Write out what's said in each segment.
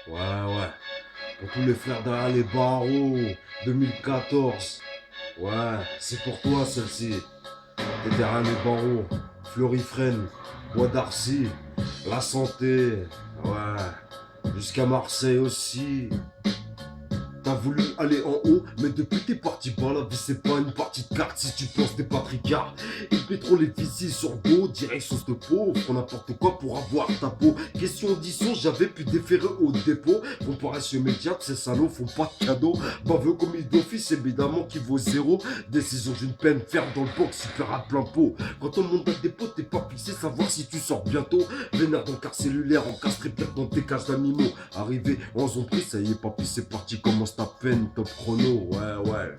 Ouais, ouais. Pour tous les frères derrière les barreaux, 2014. Ouais, c'est pour toi celle-ci. T'es derrière les barreaux, Florifrène, Bois d'Arcy, la santé. Ouais, jusqu'à Marseille aussi. T'as voulu aller en haut, mais depuis t'es parti bas, la vie c'est pas une partie de cartes si tu penses t'es pas tricard. Et le pétrole est ici sur beau, direction de pauvre, font n'importe quoi pour avoir ta peau. Question audition, j'avais pu déférer au dépôt. Comparation immédiate, ces salauds font pas de cadeaux. Baveux comme il d'office, évidemment qui vaut zéro. Décision d'une peine ferme dans le box, super à plein pot. Quand on monte à dépôt, t'es pas fixé, savoir si tu sors bientôt. Vénère dans le car cellulaire, encastré pire dans tes cages d'animaux. Arrivé en zone prise, ça y est, papy, c'est parti, commence ta peine, top chrono, ouais, ouais.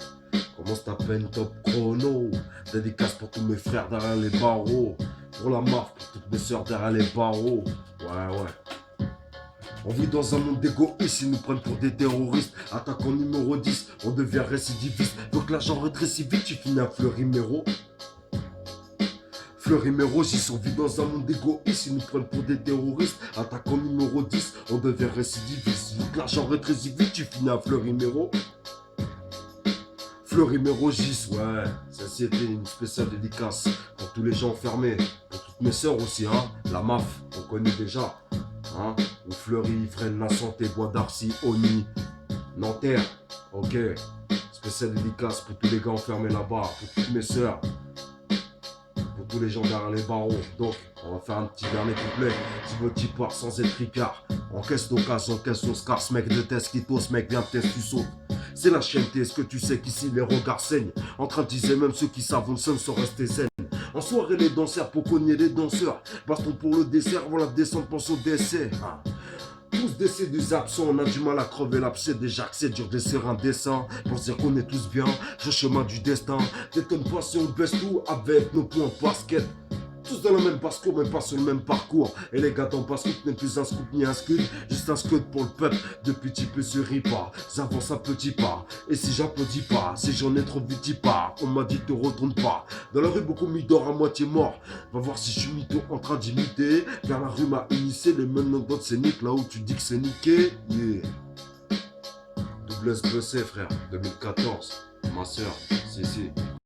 Commence ta peine, top chrono. Dédicace pour tous mes frères derrière les barreaux. Pour la marque, pour toutes mes soeurs derrière les barreaux. Ouais, ouais. On vit dans un monde d'égoïstes, ils nous prennent pour des terroristes. Attaquant numéro 10, on devient récidiviste. Donc l'argent rétrécit vite, tu finis à Fleury-Méro. Fleury-Méro, j'y survis dans un monde d'égoïstes, ils nous prennent pour des terroristes. Attaquant numéro 10, on devient récidiviste. Donc l'argent rétrécit vite, tu finis à Fleury-Méro. Fleury-Méro Gis, ouais, ça c'était une spéciale dédicace pour tous les gens enfermés, pour toutes mes sœurs aussi, hein. La MAF, on connaît déjà, hein. Ou Fleury, Fresnes, La Santé, Bois d'Arcy, Oni, Nanterre, ok. Spéciale dédicace pour tous les gars enfermés là-bas, pour toutes mes sœurs, pour tous les gens derrière les barreaux. Donc, on va faire un petit dernier couplet. Si votre type part sans être ricard, encaisse l'occasion, encaisse ton scar, ce mec de test qui t'ose, mec, viens test, tu sautes. C'est la chienneté, est-ce que tu sais qu'ici les regards saignent? En train de dire même ceux qui savent, on ne sont restés zen. En soirée, les danseurs pour cogner les danseurs. Baston pour le dessert, voilà descendre, pense au décès. Ah. Tous décédés absents, on a du mal à crever l'abcès. Déjà que c'est dur de laisser un dessin. Pour dire qu'on est tous bien, je chemin du destin. T'étonnes pas si on baisse tout avec nos points de basket. Tous dans le même parcours, mais pas sur le même parcours. Et les gars dans basket n'est plus un scoop ni un scud, juste un scud pour le peuple. Depuis petit peu se rit pas, j'avance un petit pas. Et si j'applaudis pas, si j'en ai trop vite, dis pas. On m'a dit te retourne pas. Dans la rue, beaucoup m'y dort à moitié mort. Va voir si je suis mytho en train d'imiter. Car la rue m'a initié, les mêmes noms d'autres c'est nique. Là où tu dis que c'est niqué, yeah. Double SBC frère, 2014. Ma soeur, si.